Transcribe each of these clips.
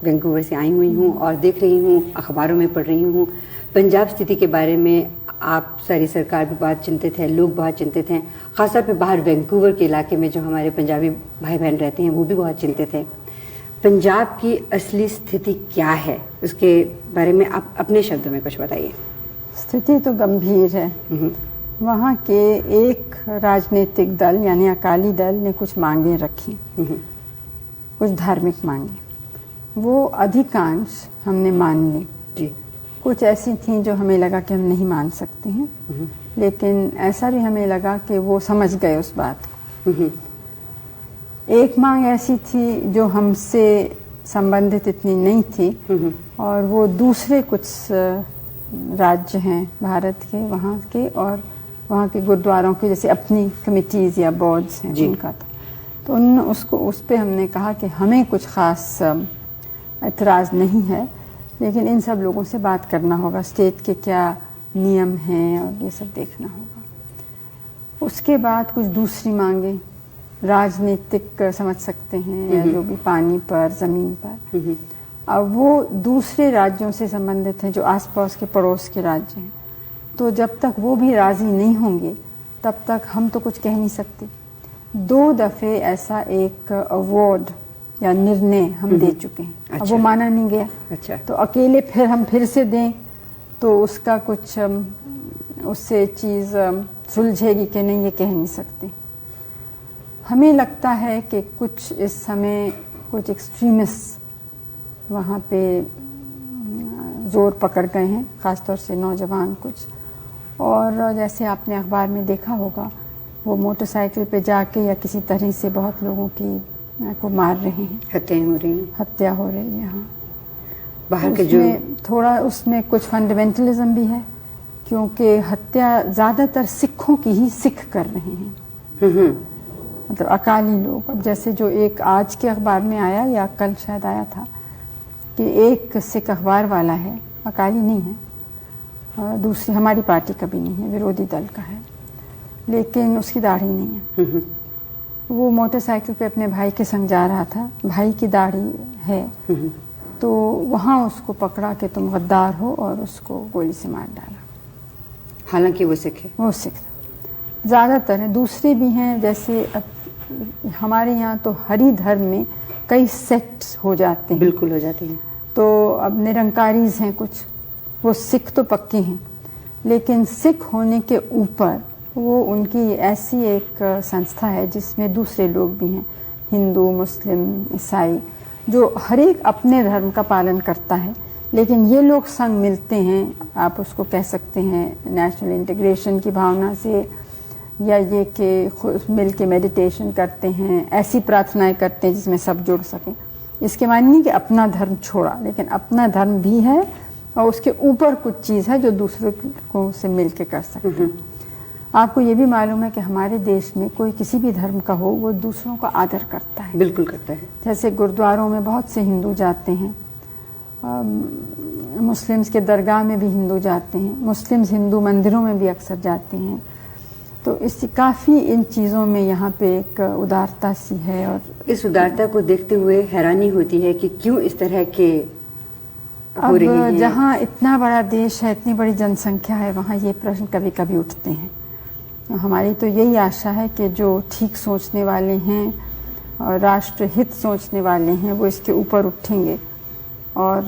Vancouver से आई हुई हूँ और देख रही हूँ, अखबारों में पढ़ रही हूँ, पंजाब स्थिति के बारे में आप सारी सरकार भी बहुत चिंतित है, लोग बहुत चिंतित हैं, खासतौर पे बाहर वैंकूवर के इलाके में जो हमारे पंजाबी भाई बहन रहते हैं वो भी बहुत चिंतित हैं। पंजाब की असली स्थिति क्या है, उसके बारे में आप अपने शब्दों में कुछ बताइए। स्थिति तो गंभीर है। वहाँ के एक राजनीतिक दल यानी अकाली दल ने कुछ मांगे रखी, कुछ धार्मिक मांगे, वो अधिकांश हमने मान ली जी। कुछ ऐसी थी जो हमें लगा कि हम नहीं मान सकते हैं, लेकिन ऐसा भी हमें लगा कि वो समझ गए उस बात को। एक मांग ऐसी थी जो हमसे संबंधित इतनी नहीं थी और वो दूसरे कुछ राज्य हैं भारत के, वहाँ के और वहाँ के गुरुद्वारों की जैसे अपनी कमिटीज़ या बोर्ड्स हैं उनका तो उस पे हमने कहा कि हमें कुछ ख़ास एतराज़ नहीं है, लेकिन इन सब लोगों से बात करना होगा, स्टेट के क्या नियम हैं और ये सब देखना होगा। उसके बाद कुछ दूसरी मांगे राजनीतिक समझ सकते हैं या जो भी पानी पर, ज़मीन पर, अब वो दूसरे राज्यों से संबंधित हैं जो आसपास के पड़ोस के राज्य हैं। तो जब तक वो भी राज़ी नहीं होंगे तब तक हम तो कुछ कह नहीं सकते। 2 दफ़े ऐसा एक अवार्ड या निर्णय हम दे चुके हैं। अच्छा। अब वो माना नहीं गया। अच्छा। तो अकेले फिर हम फिर से दें तो उसका कुछ उससे चीज़ सुलझेगी कि नहीं, ये कह नहीं सकते। हमें लगता है कि कुछ इस समय कुछ एक्सट्रीमिस्ट वहाँ पे ज़ोर पकड़ गए हैं, ख़ासतौर से नौजवान कुछ, और जैसे आपने अखबार में देखा होगा वो मोटरसाइकिल पे जाके या किसी तरह से बहुत लोगों की को मार रहे हैं, हत्या हो रही है। हाँ, बाहर के जो थोड़ा उसमें कुछ फंडामेंटलिज्म भी है, क्योंकि हत्या ज़्यादातर सिखों की ही सिख कर रहे हैं, मतलब अकाली लोग। अब जैसे जो एक आज के अखबार में आया या कल शायद आया था कि एक सिख अखबार वाला है, अकाली नहीं है, दूसरी हमारी पार्टी का भी नहीं है, विरोधी दल का है, लेकिन उसकी दाढ़ी नहीं है। वो मोटरसाइकिल पे अपने भाई के संग जा रहा था, भाई की दाढ़ी है, तो वहाँ उसको पकड़ा कि तुम गद्दार हो और उसको गोली से मार डाला। हालांकि वो सिख है, वो सिख ज़्यादातर है, दूसरे भी हैं। जैसे हमारे यहाँ तो हरि धर्म में कई सेक्ट्स हो जाते हैं, बिल्कुल हो जाते हैं। तो अब निरंकारीज हैं कुछ, वो सिख तो पक्के हैं, लेकिन सिख होने के ऊपर वो उनकी ऐसी एक संस्था है जिसमें दूसरे लोग भी हैं, हिंदू, मुस्लिम, ईसाई, जो हर एक अपने धर्म का पालन करता है, लेकिन ये लोग संग मिलते हैं, आप उसको कह सकते हैं नेशनल इंटीग्रेशन की भावना से, या ये कि मिल के मेडिटेशन करते हैं, ऐसी प्रार्थनाएं करते हैं जिसमें सब जुड़ सकें। इसके माने नहीं कि अपना धर्म छोड़ा, लेकिन अपना धर्म भी है और उसके ऊपर कुछ चीज़ है जो दूसरों को से मिल के कर सकते हैं। आपको ये भी मालूम है कि हमारे देश में कोई किसी भी धर्म का हो वो दूसरों का आदर करता है, बिल्कुल करता है। जैसे गुरुद्वारों में बहुत से हिंदू जाते हैं, मुस्लिम्स के दरगाह में भी हिंदू जाते हैं, मुस्लिम्स हिंदू मंदिरों में भी अक्सर जाते हैं। तो इससे काफ़ी इन चीज़ों में यहाँ पे एक उदारता सी है, और इस उदारता को देखते हुए हैरानी होती है कि क्यों इस तरह के हो रही हैं। जहाँ इतना बड़ा देश है, इतनी बड़ी जनसंख्या है, वहाँ ये प्रश्न कभी कभी उठते हैं। हमारी तो यही आशा है कि जो ठीक सोचने वाले हैं और राष्ट्र हित सोचने वाले हैं वो इसके ऊपर उठेंगे और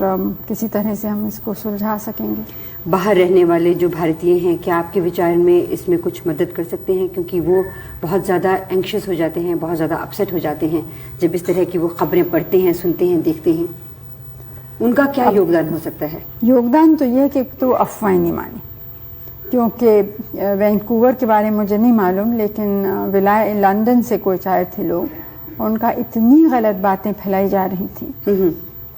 किसी तरह से हम इसको सुलझा सकेंगे। बाहर रहने वाले जो भारतीय हैं, क्या आपके विचार में इसमें कुछ मदद कर सकते हैं? क्योंकि वो बहुत ज़्यादा एंक्शस हो जाते हैं, बहुत ज़्यादा अपसेट हो जाते हैं जब इस तरह की वो खबरें पढ़ते हैं, सुनते हैं, देखते हैं। उनका क्या योगदान हो सकता है? योगदान तो ये है कि तो अफवाहें नहीं मानी, क्योंकि वैंकूवर के बारे में मुझे नहीं मालूम, लेकिन लंदन से कुछ आए थे लोग, उनका इतनी गलत बातें फैलाई जा रही थी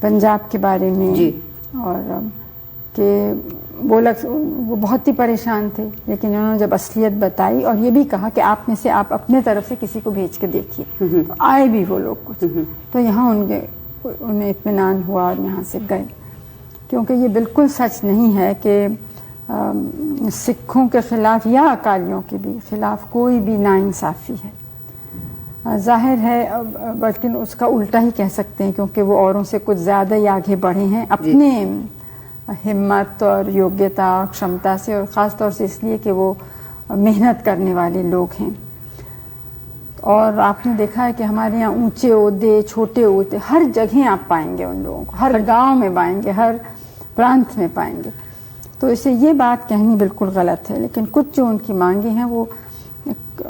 पंजाब के बारे में जी। और कि वो बहुत ही परेशान थे, लेकिन उन्होंने जब असलियत बताई और ये भी कहा कि आप में से आप अपने तरफ से किसी को भेज के देखिए, तो आए भी वो लोग कुछ, तो यहाँ उन्हें इत्मीनान हुआ और यहाँ से गए। क्योंकि ये बिल्कुल सच नहीं है कि सिखों के खिलाफ या अकालियों के भी खिलाफ कोई भी नाइंसाफ़ी है। जाहिर है, बल्कि उसका उल्टा ही कह सकते हैं, क्योंकि वो औरों से कुछ ज़्यादा ही आगे बढ़े हैं अपने हिम्मत और योग्यता और क्षमता से, और ख़ास तौर से इसलिए कि वो मेहनत करने वाले लोग हैं। और आपने देखा है कि हमारे यहाँ ऊंचे ओहदे, छोटे ओहदे, हर जगह आप पाएंगे उन लोगों को, हर गांव में पाएंगे, हर प्रांत में पाएंगे। तो इसे ये बात कहनी बिल्कुल गलत है, लेकिन कुछ जो उनकी मांगे हैं, वो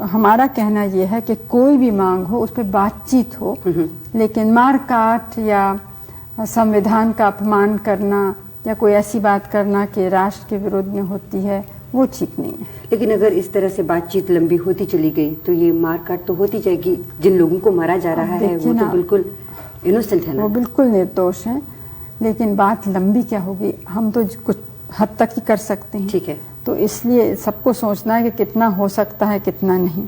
हमारा कहना ये है कि कोई भी मांग हो उस पर बातचीत हो, लेकिन मार काट या संविधान का अपमान करना या कोई ऐसी बात करना कि राष्ट्र के विरोध में होती है, वो ठीक नहीं है। लेकिन अगर इस तरह से बातचीत लंबी होती चली गई तो ये मारकाट तो होती जाएगी। जिन लोगों को मारा जा रहा है वो तो बिल्कुल इनोसेंट है ना, वो बिल्कुल निर्दोष है। लेकिन बात लंबी क्या होगी, हम तो कुछ हद तक ही कर सकते हैं। ठीक है। तो इसलिए सबको सोचना है कि कितना हो सकता है, कितना नहीं।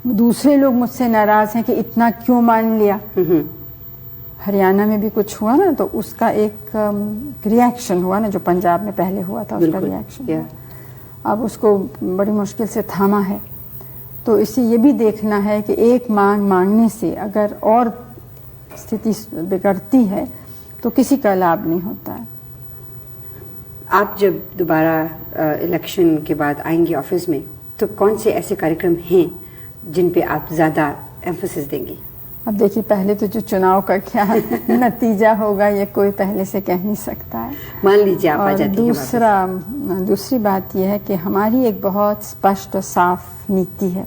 दूसरे लोग मुझसे नाराज हैं कि इतना क्यों मान लिया। हरियाणा में भी कुछ हुआ ना, तो उसका एक रिएक्शन हुआ ना, जो पंजाब में पहले हुआ था, उसका रिएक्शन अब उसको बड़ी मुश्किल से थामा है। तो इसे ये भी देखना है कि एक मांग मांगने से अगर और स्थिति बिगड़ती है तो किसी का लाभ नहीं होता है। आप जब दोबारा इलेक्शन के बाद आएंगे ऑफिस में, तो कौन से ऐसे कार्यक्रम हैं जिन पे आप ज़्यादा एम्फोसिस देंगी? अब देखिए, पहले तो जो चुनाव का क्या नतीजा होगा ये कोई पहले से कह नहीं सकता है। मान लीजिए आप आ जाती हैं। दूसरी बात यह है कि हमारी एक बहुत स्पष्ट और साफ नीति है,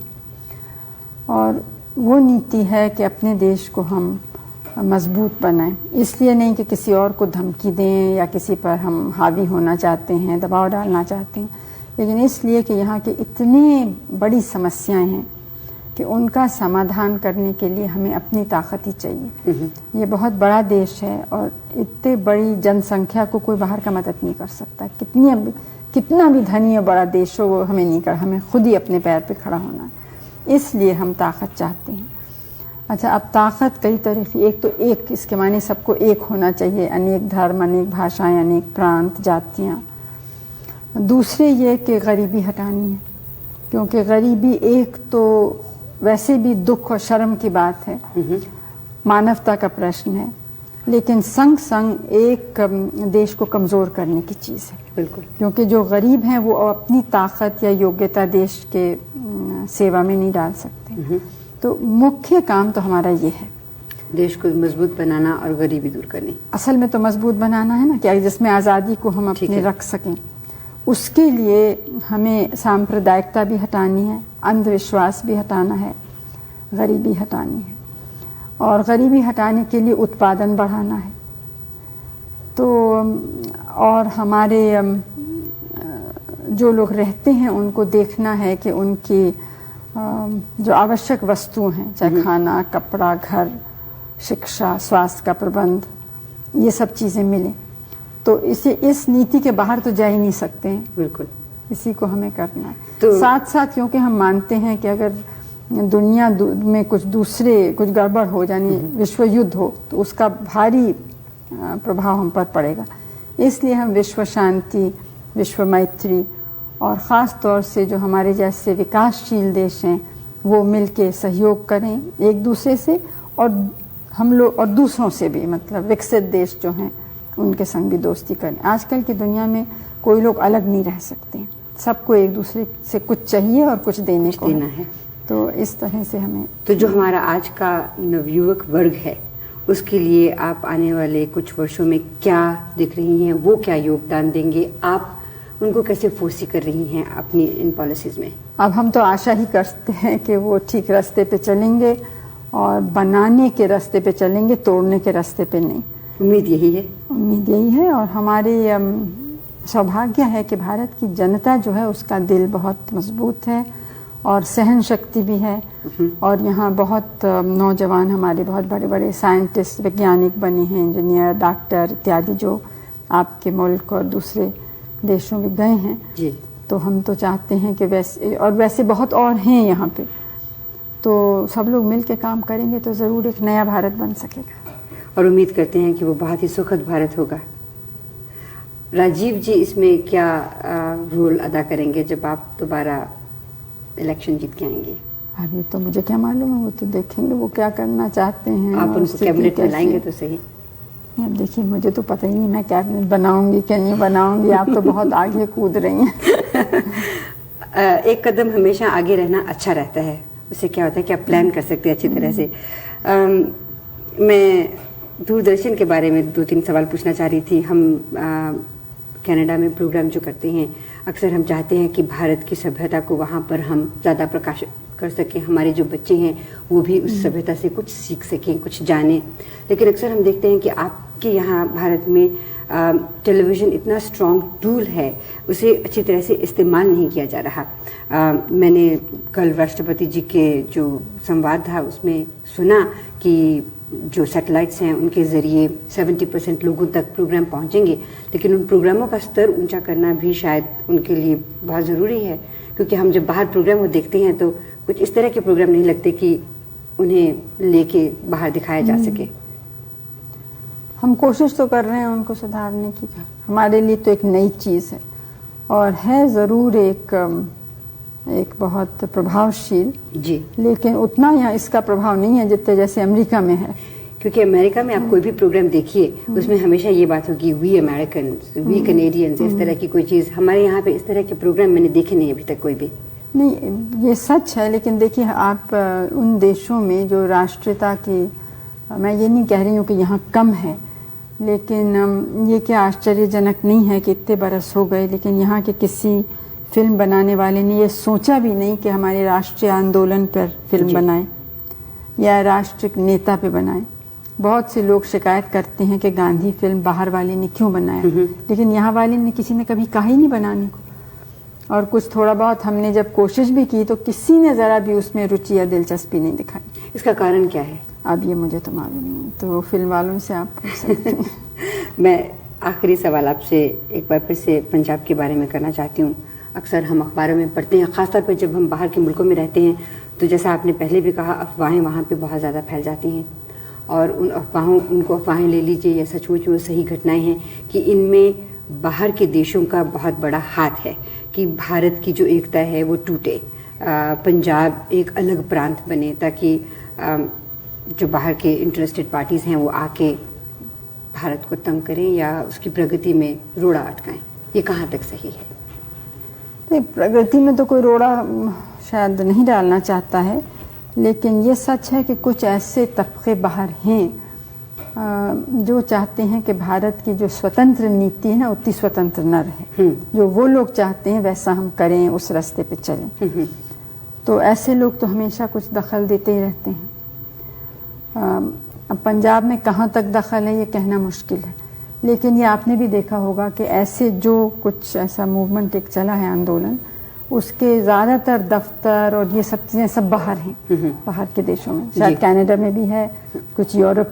और वो नीति है कि अपने देश को हम मजबूत बनाएं। इसलिए नहीं कि किसी और को धमकी दें या किसी पर हम हावी होना चाहते हैं, दबाव डालना चाहते हैं, लेकिन इसलिए कि यहाँ की इतनी बड़ी समस्याएं हैं कि उनका समाधान करने के लिए हमें अपनी ताकत ही चाहिए। ये बहुत बड़ा देश है और इतनी बड़ी जनसंख्या को कोई बाहर का मदद नहीं कर सकता। कितना भी धनी और बड़ा देश हो, वो हमें नहीं कर, हमें खुद ही अपने पैर पे खड़ा होना है। इसलिए हम ताकत चाहते हैं। अच्छा, अब ताकत कई तरह की, एक तो एक इसके माने सबको एक होना चाहिए, अनेक धर्म, अनेक भाषाएं, अनेक प्रांत, जातियाँ। दूसरे ये कि गरीबी हटानी है, क्योंकि गरीबी एक तो वैसे भी दुख और शर्म की बात है, मानवता का प्रश्न है, लेकिन संग संग एक देश को कमज़ोर करने की चीज़ है। बिल्कुल, क्योंकि जो गरीब हैं वो अपनी ताकत या योग्यता देश के सेवा में नहीं डाल सकते। तो मुख्य काम तो हमारा ये है, देश को मजबूत बनाना और गरीबी दूर करनी। असल में तो मजबूत बनाना है ना, क्या जिसमें आज़ादी को हम अपने रख सकें। उसके लिए हमें सांप्रदायिकता भी हटानी है, अंधविश्वास भी हटाना है, गरीबी हटानी है, और गरीबी हटाने के लिए उत्पादन बढ़ाना है। तो और हमारे जो लोग रहते हैं उनको देखना है कि उनकी जो आवश्यक वस्तुएं हैं, चाहे खाना, कपड़ा, घर, शिक्षा, स्वास्थ्य का प्रबंध, ये सब चीज़ें मिलें। तो इस नीति के बाहर तो जा ही नहीं सकते हैं। बिल्कुल, इसी को हमें करना है। तो साथ साथ क्योंकि हम मानते हैं कि अगर दुनिया में कुछ गड़बड़ हो, यानी विश्व युद्ध हो, तो उसका भारी प्रभाव हम पर पड़ेगा। इसलिए हम विश्व शांति, विश्व मैत्री और ख़ास तौर से जो हमारे जैसे विकासशील देश हैं वो मिलके सहयोग करें एक दूसरे से, और हम लोग और दूसरों से भी, मतलब विकसित देश जो हैं उनके संग भी दोस्ती करें। आजकल की दुनिया में कोई लोग अलग नहीं रह सकते, सबको एक दूसरे से कुछ चाहिए और कुछ देने को है। तो इस तरह से हमें, तो जो हमारा आज का नवयुवक वर्ग है उसके लिए आप आने वाले कुछ वर्षों में क्या दिख रही हैं, वो क्या योगदान देंगे, आप उनको कैसे फोर्सी कर रही हैं अपनी इन पॉलिसीज में? अब हम तो आशा ही करते हैं कि वो ठीक रास्ते पे चलेंगे और बनाने के रास्ते पे चलेंगे, तोड़ने के रास्ते पे नहीं। उम्मीद यही है, उम्मीद यही है। और हमारे सौभाग्य है कि भारत की जनता जो है उसका दिल बहुत मजबूत है और सहन शक्ति भी है, और यहाँ बहुत नौजवान हमारे बहुत बड़े बड़े साइंटिस्ट, वैज्ञानिक बने हैं, इंजीनियर, डॉक्टर इत्यादि, जो आपके मुल्क और दूसरे देशों में गए हैं जी। तो हम तो चाहते हैं कि वैसे बहुत और हैं यहाँ पे, तो सब लोग मिल के काम करेंगे तो ज़रूर एक नया भारत बन सकेगा, और उम्मीद करते हैं कि वो बहुत ही सुखद भारत होगा। राजीव जी इसमें क्या रोल अदा करेंगे जब आप दोबारा इलेक्शन जीत के आएंगे? अब ये तो मुझे क्या मालूम है, वो तो देखेंगे वो क्या करना चाहते हैं। आप और उनको स्थिति कैबिनेट में कैसी लाएंगे है। तो सही। नहीं, अब देखिए मुझे तो पता ही नहीं मैं कैबिनेट बनाऊंगी कि नहीं बनाऊंगी, आप तो बहुत आगे कूद रही हैं। एक कदम हमेशा आगे रहना अच्छा रहता है, उससे क्या होता है कि आप प्लान कर सकते हैं अच्छी तरह से। मैं दूरदर्शन के बारे में 2-3 सवाल पूछना चाह रही थी। हम कनाडा में प्रोग्राम जो करते हैं, अक्सर हम चाहते हैं कि भारत की सभ्यता को वहाँ पर हम ज़्यादा प्रकाशित कर सकें, हमारे जो बच्चे हैं वो भी उस सभ्यता से कुछ सीख सकें, कुछ जानें। लेकिन अक्सर हम देखते हैं कि आपके यहाँ भारत में टेलीविज़न इतना स्ट्रॉन्ग टूल है, उसे अच्छी तरह से इस्तेमाल नहीं किया जा रहा। मैंने कल राष्ट्रपति जी के जो संवाद था उसमें सुना कि जो सैटेलाइट्स हैं उनके ज़रिए 70% लोगों तक प्रोग्राम पहुंचेंगे, लेकिन उन प्रोग्रामों का स्तर ऊंचा करना भी शायद उनके लिए बहुत ज़रूरी है, क्योंकि हम जब बाहर प्रोग्राम को देखते हैं तो कुछ इस तरह के प्रोग्राम नहीं लगते कि उन्हें लेके बाहर दिखाया जा सके। हम कोशिश तो कर रहे हैं उनको सुधारने की। हमारे लिए तो एक नई चीज़ है और है ज़रूर एक बहुत प्रभावशील जी, लेकिन उतना यहाँ इसका प्रभाव नहीं है जितने जैसे अमेरिका में है। क्योंकि अमेरिका में आप कोई भी प्रोग्राम देखिए उसमें हमेशा ये बात होगी वी अमेरिकन्स, वी कैनेडियंस, इस तरह की कोई चीज़। हमारे यहाँ पे इस तरह के प्रोग्राम मैंने देखे नहीं अभी तक कोई भी। नहीं, ये सच है, लेकिन देखिए आप उन देशों में जो राष्ट्रीयता की, मैं ये नहीं कह रही हूँ कि यहाँ कम है, लेकिन ये क्या आश्चर्यजनक नहीं है कि इतने बरस हो गए लेकिन यहाँ के किसी फिल्म बनाने वाले ने ये सोचा भी नहीं कि हमारे राष्ट्रीय आंदोलन पर फिल्म बनाए या राष्ट्र नेता पे बनाए। बहुत से लोग शिकायत करते हैं कि गांधी फिल्म बाहर वाले ने क्यों बनाया, लेकिन यहाँ वाले ने किसी ने कभी कहा ही नहीं बनाने को। और कुछ थोड़ा बहुत हमने जब कोशिश भी की तो किसी ने ज़रा भी उसमें रुचि या दिलचस्पी नहीं दिखाई। इसका कारण क्या है? अब ये मुझे तो मालूम नहीं, तो फिल्म वालों से आप पूछ सकते हैं। मैं आखिरी सवाल आपसे एक बार फिर से पंजाब के बारे में करना चाहती हूँ। अक्सर हम अखबारों में पढ़ते हैं, ख़ासतौर पर जब हम बाहर के मुल्कों में रहते हैं, तो जैसा आपने पहले भी कहा, अफवाहें वहाँ पे बहुत ज़्यादा फैल जाती हैं और उनको अफवाहें ले लीजिए या सचमुच वो सही घटनाएं हैं कि इनमें बाहर के देशों का बहुत बड़ा हाथ है कि भारत की जो एकता है वो टूटे, पंजाब एक अलग प्रांत बने, ताकि जो बाहर के इंटरेस्टेड पार्टीज़ हैं वो आके भारत को तंग करें या उसकी प्रगति में रोड़ा अटकाएं। ये कहाँ तक सही है? प्रगति में तो कोई रोड़ा शायद नहीं डालना चाहता है, लेकिन ये सच है कि कुछ ऐसे तबके बाहर हैं जो चाहते हैं कि भारत की जो स्वतंत्र नीति है ना उतनी स्वतंत्र न रहे। जो वो लोग चाहते हैं वैसा हम करें, उस रास्ते पे चलें। तो ऐसे लोग तो हमेशा कुछ दखल देते ही रहते हैं। अब पंजाब में कहाँ तक दखल है ये कहना मुश्किल है, लेकिन ये आपने भी देखा होगा कि ऐसे जो कुछ ऐसा मूवमेंट एक चला है आंदोलन, उसके ज़्यादातर दफ्तर और ये सब चीज़ें सब बाहर हैं, बाहर के देशों में, शायद कनाडा में भी है, कुछ यूरोप